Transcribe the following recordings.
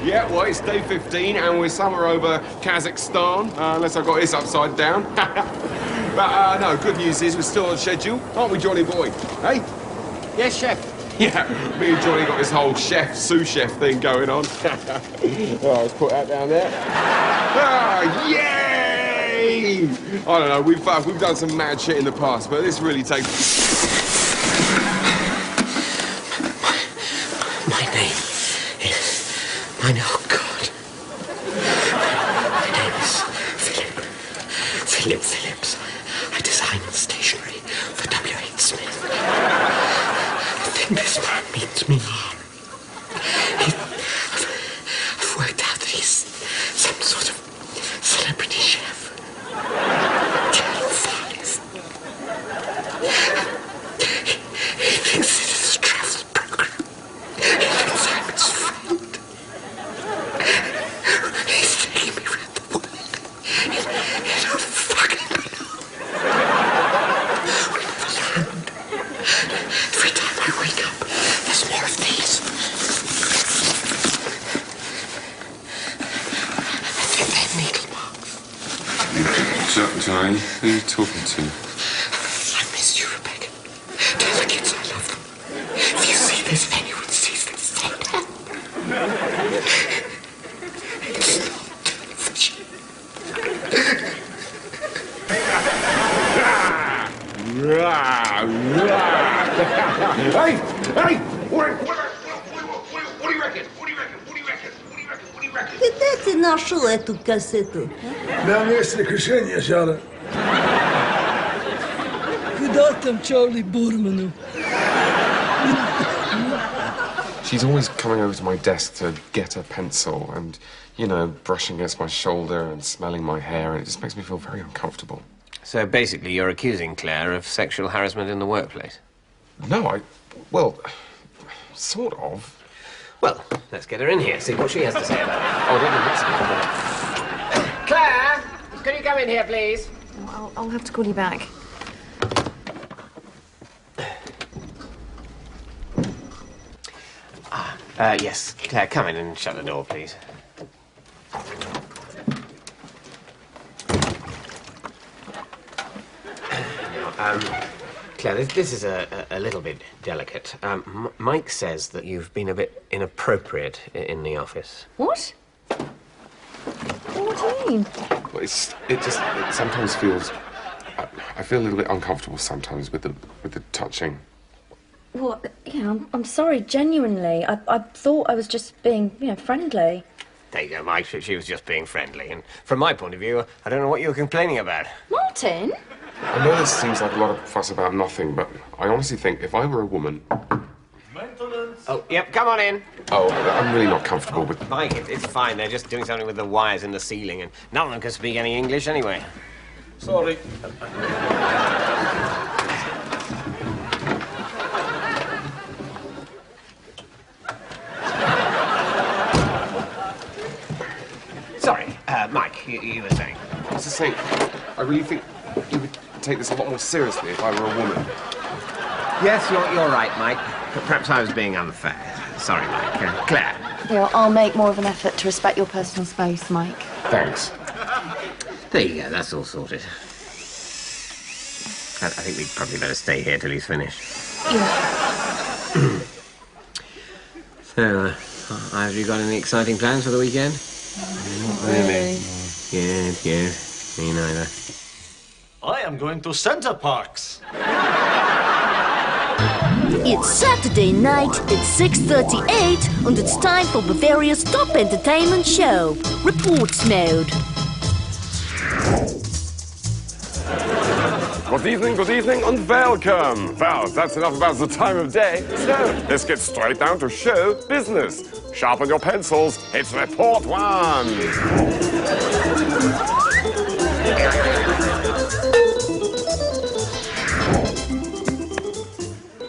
Yeah, well, it's day 15 and we're somewhere over Kazakhstan, unless I've got this upside down. But, no, good news is we're still on schedule, aren't we, Johnny boy? Hey? Yes, chef. Yeah, me and Johnny got this whole chef, sous chef thing going on. Oh, let's put that down there. Ah, yay! I don't know, we've done some mad shit in the past, but this really takes... Oh, God. My name is Philip Phillips. I design stationery for W.H. Smith. I think this man means me. I've worked out that he's some sort of celebrity chef. Terrible five. He thinks it is a travel program. He thinks I'm his friend. He's taking me around the world. You don't fucking know. We never land. Every time I wake up, there's more of these. I think they're needle marks. Johnny, who are you talking to? I miss you, Rebecca. Tell the kids I love them. If you see this, anyone sees this, say that. It's not television. Hey! Hey! What do you reckon? Где ты нашел эту кассету? На месте крушения, Жара. Куда там Чарли Бурману? She's always coming over to my desk to get a pencil and, you know, brushing against my shoulder and smelling my hair, and it just makes me feel very uncomfortable. So basically, you're accusing Claire of sexual harassment in the workplace? No, well, sort of. Well, let's get her in here, see what she has to say about it. Oh, I don't know. Claire, can you come in here, please? I'll have to call you back. Yes, Claire, come in and shut the door, please. Claire, this is a little bit delicate. Mike says that you've been a bit inappropriate in the office. What? What do you mean? Well, it sometimes feels... I feel a little bit uncomfortable sometimes with the touching. Well, I'm sorry, genuinely. I thought I was just being, friendly. There you go, Mike. She was just being friendly. And from my point of view, I don't know what you were complaining about. Martin? I know this seems like a lot of fuss about nothing, but I honestly think if I were a woman... Maintenance. Oh, yep, come on in. Oh, I'm really not comfortable with... Mike, it's fine. They're just doing something with the wires in the ceiling, and none of them can speak any English anyway. Sorry. Sorry, Mike, you were saying? I was just saying, I really think you would take this a lot more seriously if I were a woman. Yes, you're right, Mike. Perhaps I was being unfair. Sorry, Mike. Claire. Yeah, I'll make more of an effort to respect your personal space, Mike. Thanks. There you go, that's all sorted. I think we'd probably better stay here till he's finished. Yeah. So, have you got any exciting plans for the weekend? Not really. Good. Me neither. I am going to Center Parks. It's Saturday night at 6:38 and it's time for Bavaria's top entertainment show, Reports Mode. Good evening, and welcome. Well, that's enough about the time of day. So, let's get straight down to show business. Sharpen your pencils. It's Report 1.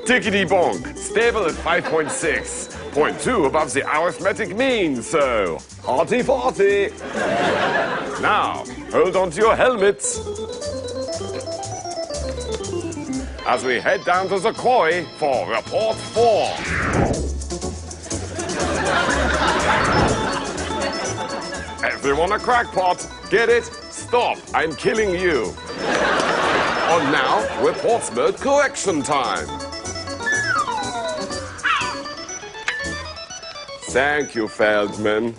Tickety bonk. Stable at 5.6. 0.2 above the arithmetic mean, so hearty farty. Now, hold on to your helmets as we head down to the quarry for Report 4. Everyone a crackpot. Get it? Stop. I'm killing you. On now, reports mode correction time. Thank you, Feldman.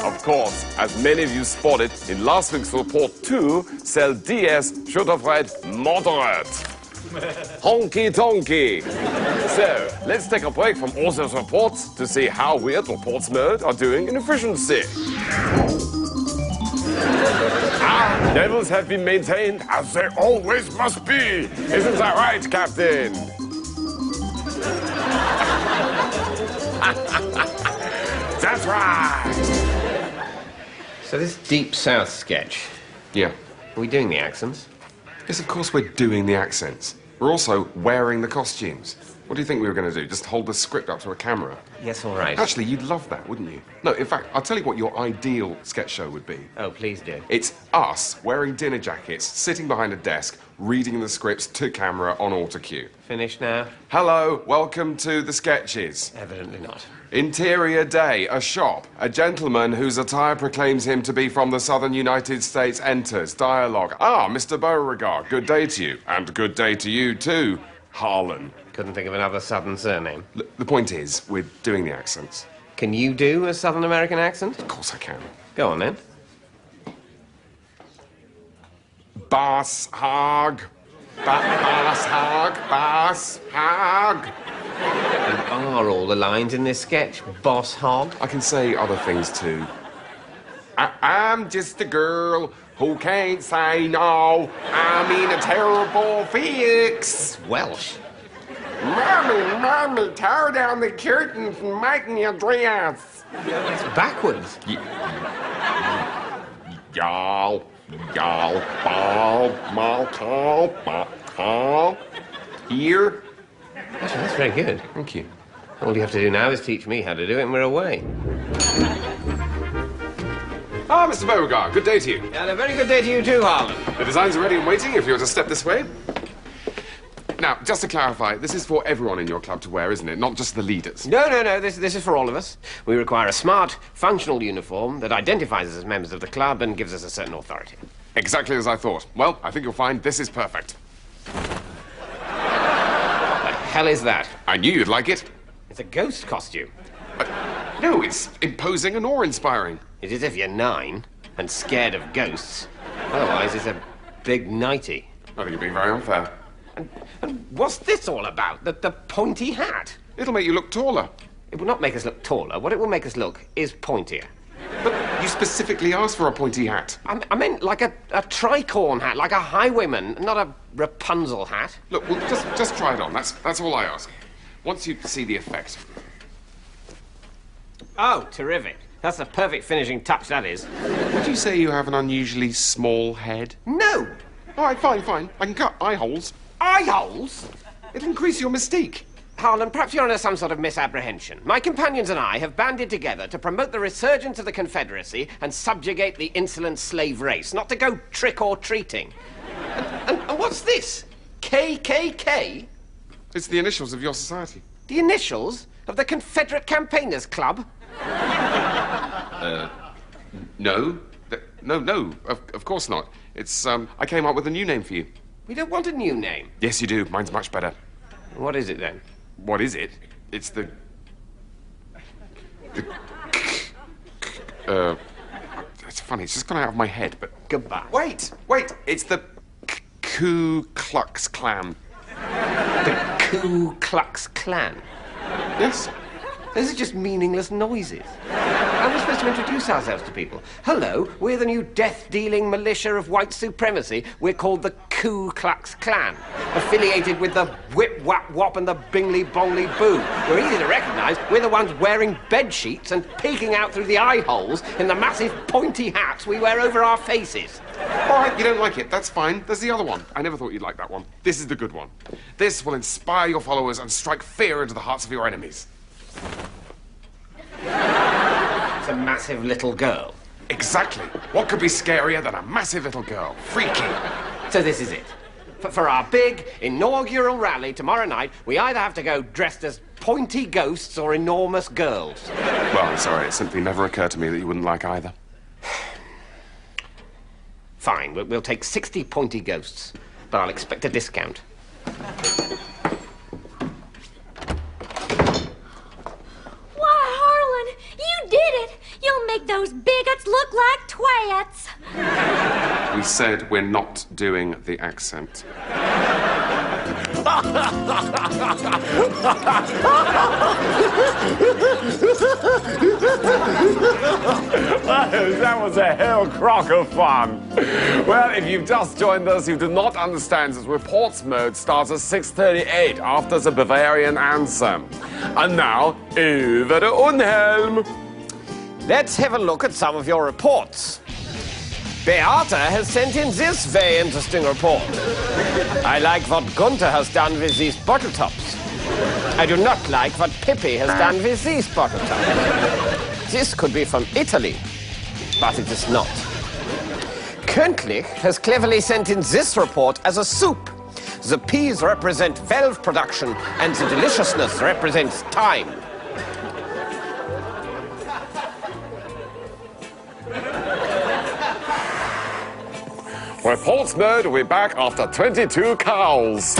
Of course, as many of you spotted in last week's report 2, cell DS should have read moderate. Honky tonky. So, let's take a break from all those reports to see how weird reports mode are doing in efficiency. Our levels have been maintained as they always must be. Isn't that right, Captain? That's right. So this Deep South sketch, Yeah. are we doing the accents? Yes, of course we're doing the accents. We're also wearing the costumes. What do you think we were going to do? Just hold the script up to a camera? Yes, all right. Actually, you'd love that, wouldn't you? No, in fact, I'll tell you what your ideal sketch show would be. Oh, please do. It's us wearing dinner jackets, sitting behind a desk, reading the scripts to camera on auto cue. Finished now? Hello, welcome to the sketches. Evidently not. Interior day, a shop. A gentleman whose attire proclaims him to be from the southern United States enters. Dialogue. Ah, Mr. Beauregard, good day to you. And good day to you too, Harlan. Couldn't think of another southern surname. The point is, we're doing the accents. Can you do a Southern American accent? Of course I can. Go on then. Bass hog. Bass hog. Bass hog. And are all the lines in this sketch boss hog? I can say other things too. I'm just a girl who can't say no. I'm in a terrible fix. Welsh. Mommy, tear down the curtains and make me a dress. It's backwards. Y'all, ball, here. Actually, that's very good. Thank you. All you have to do now is teach me how to do it and we're away. Ah, Mr. Beauregard, good day to you. And a very good day to you too, Harlan. The designs are ready and waiting if you were to step this way. Now, just to clarify, this is for everyone in your club to wear, isn't it? Not just the leaders. No, this is for all of us. We require a smart, functional uniform that identifies us as members of the club and gives us a certain authority. Exactly as I thought. Well, I think you'll find this is perfect. What the hell is that? I knew you'd like it. It's a ghost costume. No, it's imposing and awe-inspiring. It's as if you're 9 and scared of ghosts. Otherwise, it's a big nightie. I think you're being very unfair. And what's this all about? The pointy hat? It'll make you look taller. It will not make us look taller. What it will make us look is pointier. But you specifically asked for a pointy hat. I meant like a tricorn hat, like a highwayman, not a Rapunzel hat. Look, well, just try it on. That's all I ask. Once you see the effect. Oh, terrific. That's the perfect finishing touch, that is. Would you say you have an unusually small head? No! All right, fine. I can cut eye holes. Eye holes? It'll increase your mystique. Harlan, perhaps you're under some sort of misapprehension. My companions and I have banded together to promote the resurgence of the Confederacy and subjugate the insolent slave race, not to go trick-or-treating. And what's this? KKK? It's the initials of your society. The initials of the Confederate Campaigners Club? No. No, of course not. It's, I came up with a new name for you. We don't want a new name. Yes, you do. Mine's much better. What is it, then? What is it? It's the... It's funny, it's just gone out of my head, but... Goodbye. Wait! It's the Ku Klux Klan. The Ku Klux Klan. Yes? Those are just meaningless noises. How are we supposed to introduce ourselves to people? Hello, we're the new death-dealing militia of white supremacy. We're called the Ku Klux Klan, affiliated with the Whip Wap Wop and the Bingley Bongley Boo. We're easy to recognise. We're the ones wearing bed sheets and peeking out through the eye holes in the massive pointy hats we wear over our faces. All right, you don't like it. That's fine. There's the other one. I never thought you'd like that one. This is the good one. This will inspire your followers and strike fear into the hearts of your enemies. It's a massive little girl. Exactly. What could be scarier than a massive little girl? Freaky. So this is it. For our big inaugural rally tomorrow night, we either have to go dressed as pointy ghosts or enormous girls? Well, I'm sorry, it simply never occurred to me that you wouldn't like either. Fine, we'll take 60 pointy ghosts, but I'll expect a discount. Why, Harlan, you did it! You'll make those bigots look like twats! We said we're not doing the accent. That was a hell crock of fun. Well, if you've just joined us, you do not understand that reports mode starts at 6:38 after the Bavarian anthem. And now, over to Unhelm. Let's have a look at some of your reports. Beata has sent in this very interesting report. I like what Gunther has done with these bottle tops. I do not like what Pippi has done with these bottle tops. This could be from Italy, but it is not. Köntlich has cleverly sent in this report as a soup. The peas represent valve production, and the deliciousness represents time. Reports mode will be back after 22 cows.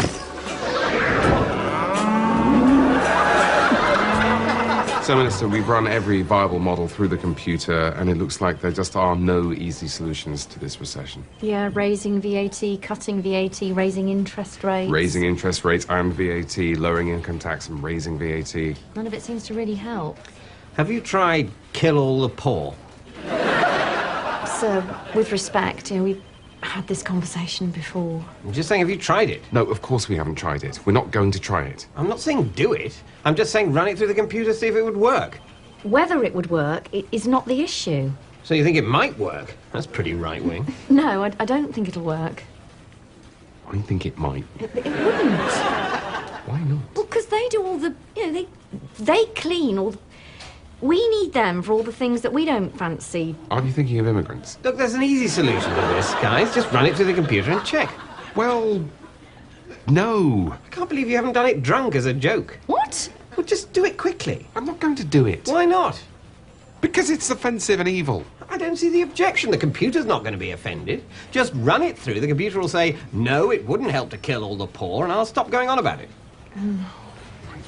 So, Minister, we've run every viable model through the computer, and it looks like there just are no easy solutions to this recession. Yeah, raising VAT, cutting VAT, raising interest rates. Raising interest rates and VAT, lowering income tax and raising VAT. None of it seems to really help. Have you tried kill all the poor? So, with respect, we've had this conversation before. I'm just saying, have you tried it? No, of course we haven't tried it. We're not going to try it. I'm not saying do it. I'm just saying run it through the computer, see if it would work. Whether it would work is not the issue. So you think it might work? That's pretty right-wing. No, I don't think it'll work. I think it might. It wouldn't. Why not? Well, because they do all the, they clean all the... We need them for all the things that we don't fancy. Aren't you thinking of immigrants? Look, there's an easy solution to this, guys. Just run it through the computer and check. Well, no. I can't believe you haven't done it drunk as a joke. What? Well, just do it quickly. I'm not going to do it. Why not? Because it's offensive and evil. I don't see the objection. The computer's not going to be offended. Just run it through. The computer will say, no, it wouldn't help to kill all the poor, and I'll stop going on about it. Right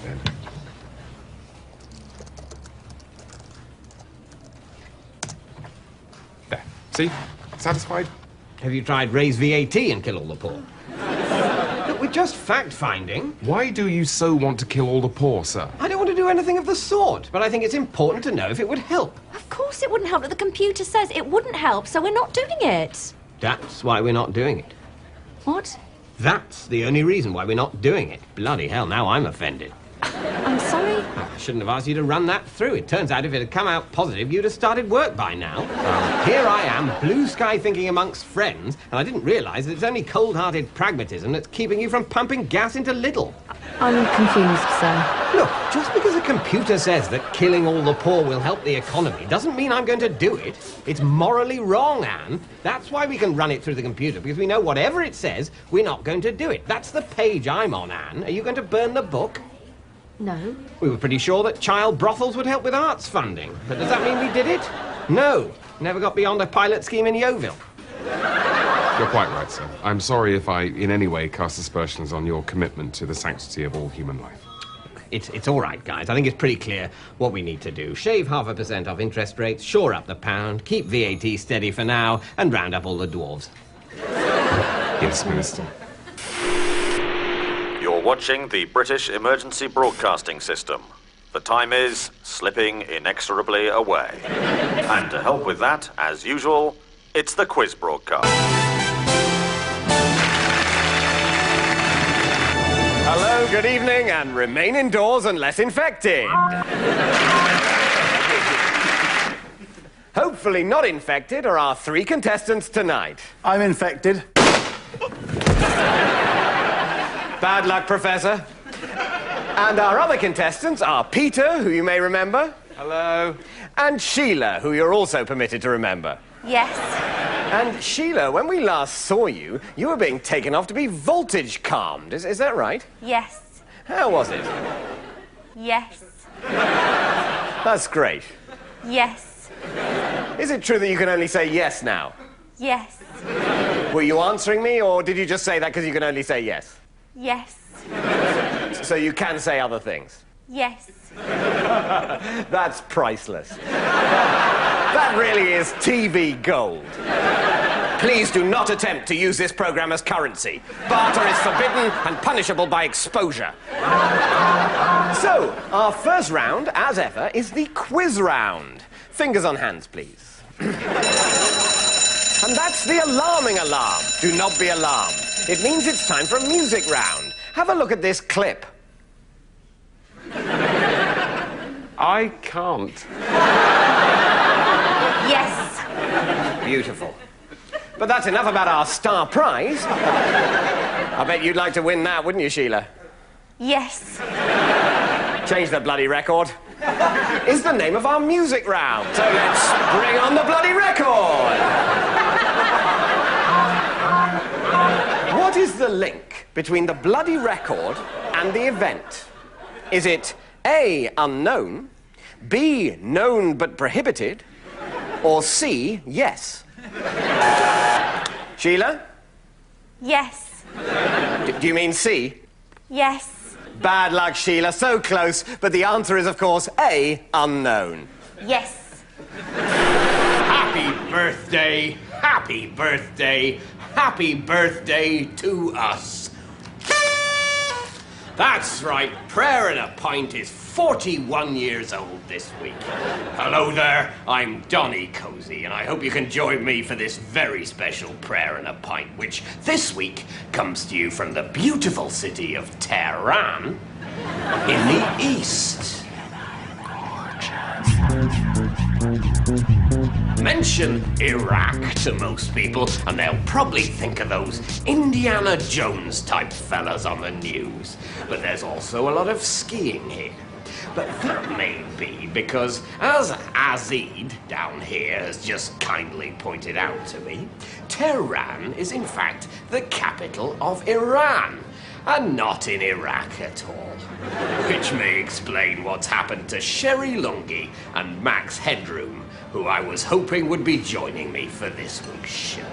then. There. See? Satisfied? Have you tried raise VAT and kill all the poor? Look, we're just fact-finding. Why do you so want to kill all the poor, sir? I don't want to do anything of the sort, but I think it's important to know if it would help. Of course it wouldn't help, but the computer says it wouldn't help, so we're not doing it. That's why we're not doing it. What? That's the only reason why we're not doing it. Bloody hell, now I'm offended. I'm sorry? I shouldn't have asked you to run that through. It turns out if it had come out positive, you'd have started work by now. Here I am, blue sky thinking amongst friends, and I didn't realise that it's only cold-hearted pragmatism that's keeping you from pumping gas into Lidl. I'm confused, sir. Look, just because a computer says that killing all the poor will help the economy doesn't mean I'm going to do it. It's morally wrong, Anne. That's why we can run it through the computer, because we know whatever it says, we're not going to do it. That's the page I'm on, Anne. Are you going to burn the book? No. We were pretty sure that child brothels would help with arts funding. But does that mean we did it? No. Never got beyond a pilot scheme in Yeovil. You're quite right, sir. I'm sorry if I, in any way, cast aspersions on your commitment to the sanctity of all human life. It's all right, guys. I think it's pretty clear what we need to do. Shave 0.5% off interest rates, shore up the pound, keep VAT steady for now, and round up all the dwarves. Yes, Minister. You're watching the British Emergency Broadcasting System. The time is slipping inexorably away. And to help with that, as usual, it's the quiz broadcast. Hello, good evening, and remain indoors unless infected. Hopefully not infected are our 3 contestants tonight. I'm infected. Bad luck, Professor. And our other contestants are Peter, who you may remember. Hello. And Sheila, who you're also permitted to remember. Yes. And Sheila, when we last saw you, you were being taken off to be voltage calmed. Is that right? Yes. How was it? Yes. That's great. Yes. Is it true that you can only say yes now? Yes. Were you answering me, or did you just say that because you can only say yes? Yes. So you can say other things? Yes. That's priceless. That really is TV gold. Please do not attempt to use this program as currency. Barter is forbidden and punishable by exposure. So, our first round, as ever, is the quiz round. Fingers on hands, please. And that's the alarming alarm. Do not be alarmed. It means it's time for a music round. Have a look at this clip. I can't. Yes. Beautiful. But that's enough about our star prize. I bet you'd like to win that, wouldn't you, Sheila? Yes. Change the bloody record. Is the name of our music round. So let's bring on the bloody record. What is the link between the bloody record and the event? Is it A, unknown, B, known but prohibited, or C, yes? Sheila? Yes. Do you mean C? Yes. Bad luck, Sheila. So close. But the answer is, of course, A, unknown. Yes. Happy birthday, happy birthday, happy birthday to us. That's right, Prayer and a Pint is 41 years old this week. Hello there, I'm Donny Cozy, and I hope you can join me for this very special Prayer and a Pint, which this week comes to you from the beautiful city of Tehran in the east. Mention Iraq to most people, and they'll probably think of those Indiana Jones type fellas on the news. But there's also a lot of skiing here. But that may be because, as Azid down here has just kindly pointed out to me, Tehran is in fact the capital of Iran, and not in Iraq at all. Which may explain what's happened to Sherry Lungi and Max Headroom, who I was hoping would be joining me for this week's show.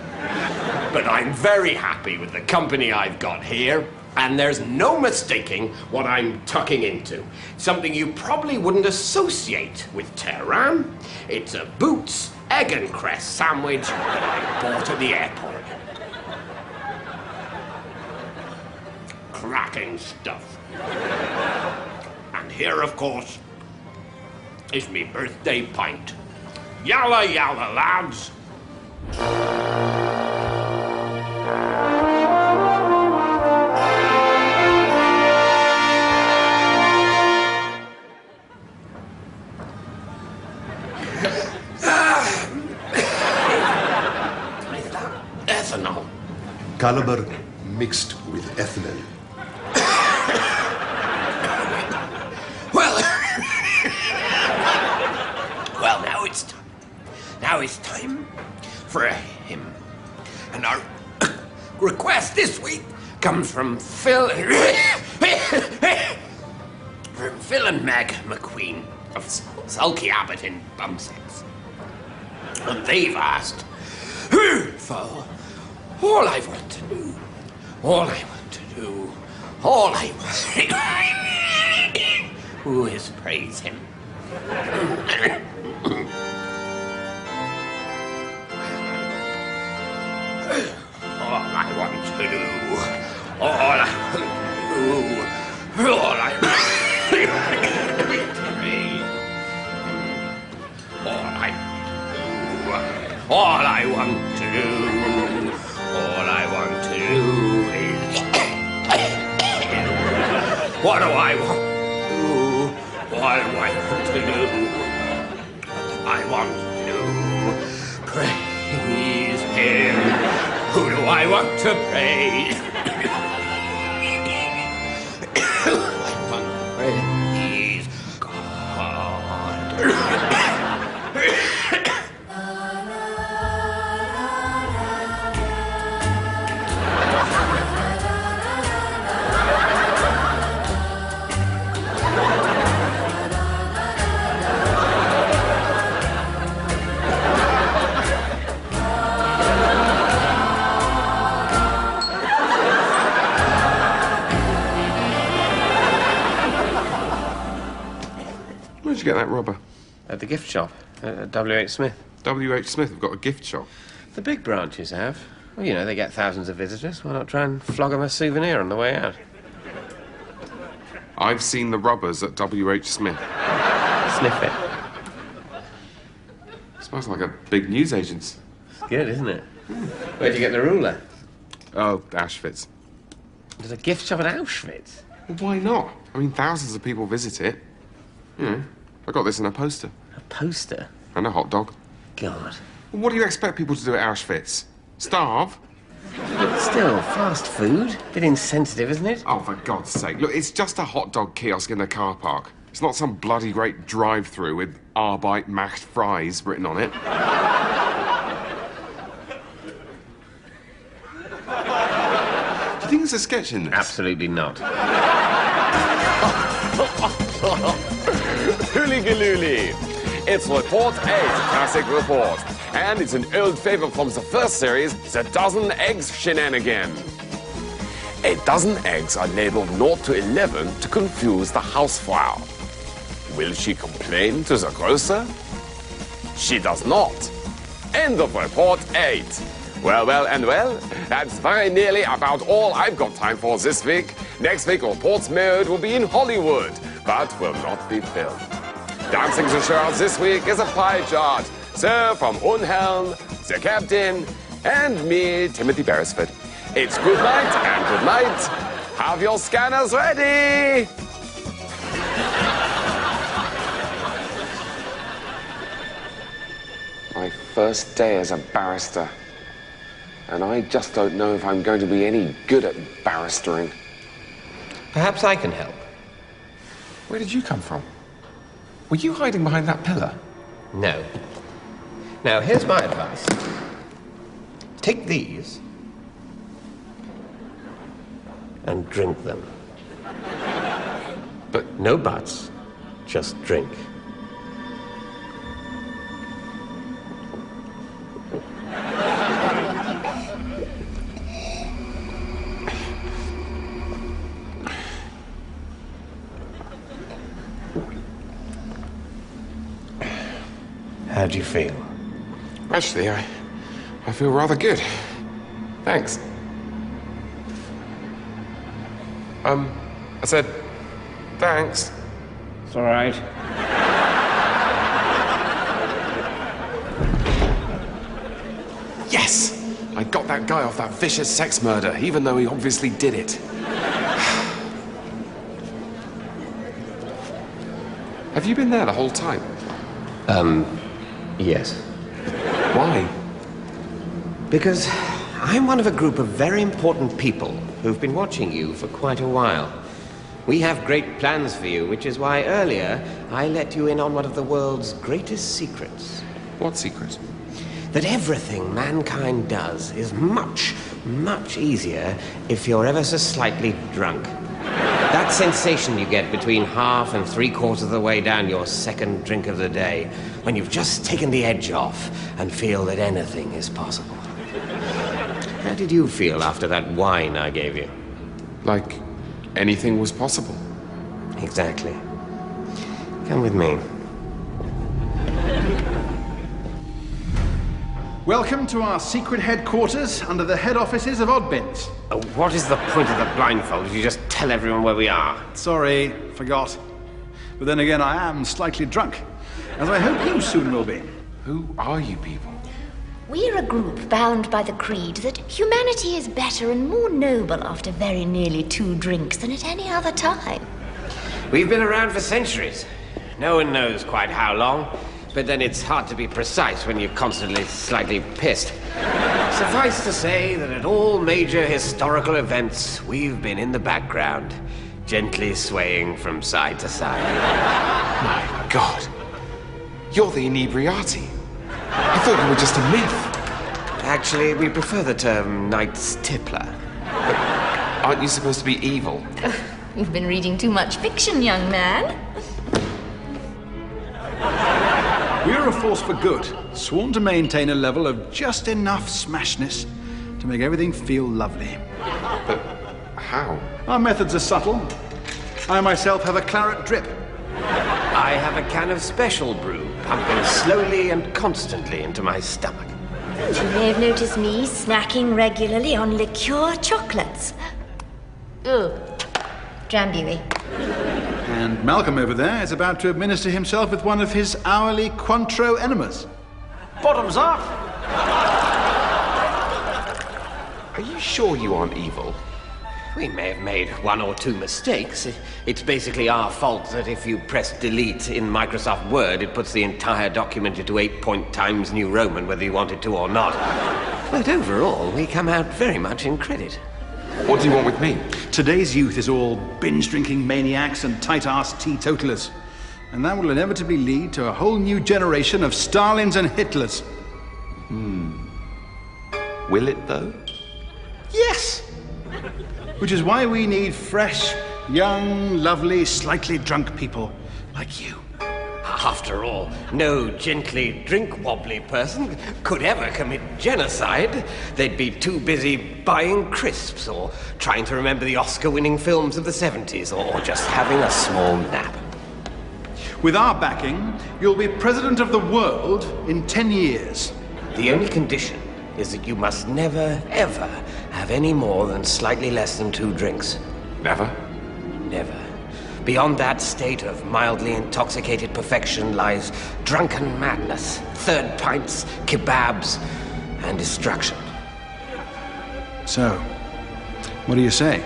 But I'm very happy with the company I've got here, and there's no mistaking what I'm tucking into. Something you probably wouldn't associate with Tehran. It's a Boots egg and cress sandwich that I bought at the airport. Cracking stuff. And here, of course, is me birthday pint. Yalla, yalla, lads. Is that ethanol? Caliber mixed with ethanol. Well, now it's time for a hymn. And our request this week comes from Phil and Meg McQueen of Sulky Abbott in Bumsix. And they've asked for all I want to do, all I want to do, all I want to do, who is praise him. All I want to do, all I want to do, all I want to do, all I want to do, all I want to do is what do I want to do? What do I want to do? I want to praise him. Who do I want to praise? I want to praise God. you get that rubber? At the gift shop, at W.H. Smith. W.H. Smith have got a gift shop. The big branches have. Well, you know, they get thousands of visitors. Why not try and flog them a souvenir on the way out? I've seen the rubbers at W.H. Smith. Sniff it. Smells like a big newsagent's. It's good, isn't it? Where'd you get the ruler? Oh, Auschwitz. There's a gift shop at Auschwitz. Well, why not? I mean, thousands of people visit it. You know, I got this in a poster. A poster? And a hot dog. God. Well, what do you expect people to do at Auschwitz? Starve? But still, fast food. Bit insensitive, isn't it? Oh, for God's sake. Look, it's just a hot dog kiosk in the car park. It's not some bloody great drive-through with Arbeit mashed fries written on it. Do you think there's a sketch in this? Absolutely not. Hooly-galooly. It's Report 8, classic report. And it's an old favorite from the first series, the dozen eggs shenanigan. A dozen eggs are labeled 0 to 11 to confuse the housefrau. Will she complain to the grocer? She does not. End of Report 8. Well, that's very nearly about all I've got time for this week. Next week, Reports Mode will be in Hollywood, but will not be filmed. Dancing the show out this week is a pie chart. So, from Unhelm, the captain, and me, Timothy Beresford, it's good night and good night. Have your scanners ready! My first day as a barrister. And I just don't know if I'm going to be any good at barristering. Perhaps I can help. Where did you come from? Were you hiding behind that pillar? No. Now, here's my advice. Take these and drink them. But no buts, just drink. How do you feel? Actually, I feel rather good. Thanks. I said, thanks. It's all right. Yes! I got that guy off that vicious sex murder, even though he obviously did it. Have you been there the whole time? Yes. Why? Because I'm one of a group of very important people who've been watching you for quite a while. We have great plans for you, which is why earlier I let you in on one of the world's greatest secrets. What secret? That everything mankind does is much, much easier if you're ever so slightly drunk. That sensation you get between half and 3/4 of the way down your second drink of the day, when you've just taken the edge off and feel that anything is possible. How did you feel after that wine I gave you? Like anything was possible. Exactly. Come with me. Welcome to our secret headquarters under the head offices of Oddbins. What is the point of the blindfold if you just tell everyone where we are? Sorry, forgot. But then again, I am slightly drunk, as I hope you soon will be. Who are you people? We're a group bound by the creed that humanity is better and more noble after very nearly 2 drinks than at any other time. We've been around for centuries. No one knows quite how long, but then it's hard to be precise when you're constantly slightly pissed. Suffice to say that at all major historical events, we've been in the background, gently swaying from side to side. My God. You're the inebriati. I thought you were just a myth. Actually, we prefer the term Knights Templar. But aren't you supposed to be evil? You've been reading too much fiction, young man. We're a force for good, sworn to maintain a level of just enough smashness to make everything feel lovely. But how? Our methods are subtle. I myself have a claret drip. I have a can of special brew pumping slowly and constantly into my stomach. You may have noticed me snacking regularly on liqueur chocolates. Oh, Drambuie. And Malcolm over there is about to administer himself with one of his hourly Cointreau enemas. Bottoms up! Are you sure you aren't evil? We may have made one or two mistakes. It's basically our fault that if you press delete in Microsoft Word, it puts the entire document into 8-point Times New Roman, whether you want it to or not. But overall, we come out very much in credit. What do you want with me? Today's youth is all binge-drinking maniacs and tight-ass teetotalers. And that will inevitably lead to a whole new generation of Stalins and Hitlers. Will it, though? Yes! Which is why we need fresh, young, lovely, slightly drunk people like you. After all, no gently drink-wobbly person could ever commit genocide. They'd be too busy buying crisps or trying to remember the Oscar-winning films of the 70s or just having a small nap. With our backing, you'll be president of the world in 10 years. The only condition is that you must never, ever have any more than slightly less than 2 drinks. Never? Never. Beyond that state of mildly intoxicated perfection lies drunken madness, third pints, kebabs, and destruction. So, what do you say?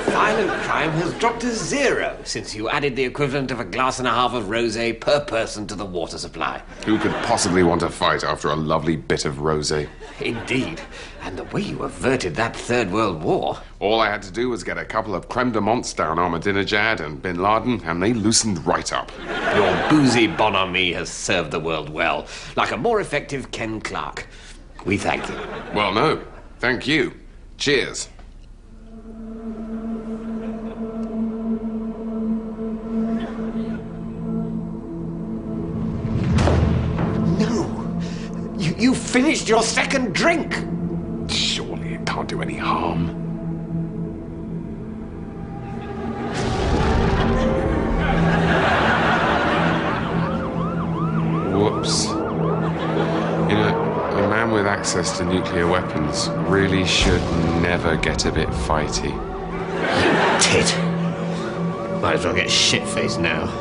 Violent crime has dropped to 0 since you added the equivalent of a glass and a half of rosé per person to the water supply. Who could possibly want to fight after a lovely bit of rosé? Indeed. And the way you averted that Third World War. All I had to do was get a couple of creme de menthes down Ahmadinejad and Bin Laden, and they loosened right up. Your boozy bonhomie has served the world well, like a more effective Ken Clark. We thank you. Well, no. Thank you. Cheers. You finished your second drink! Surely it can't do any harm. Whoops. You know, a man with access to nuclear weapons really should never get a bit fighty. You tit. Might as well get shit-faced now.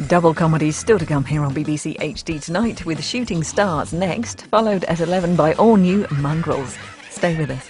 Double comedy still to come here on BBC HD tonight, with Shooting Stars next, followed at 11 by all new Mongrels. Stay with us.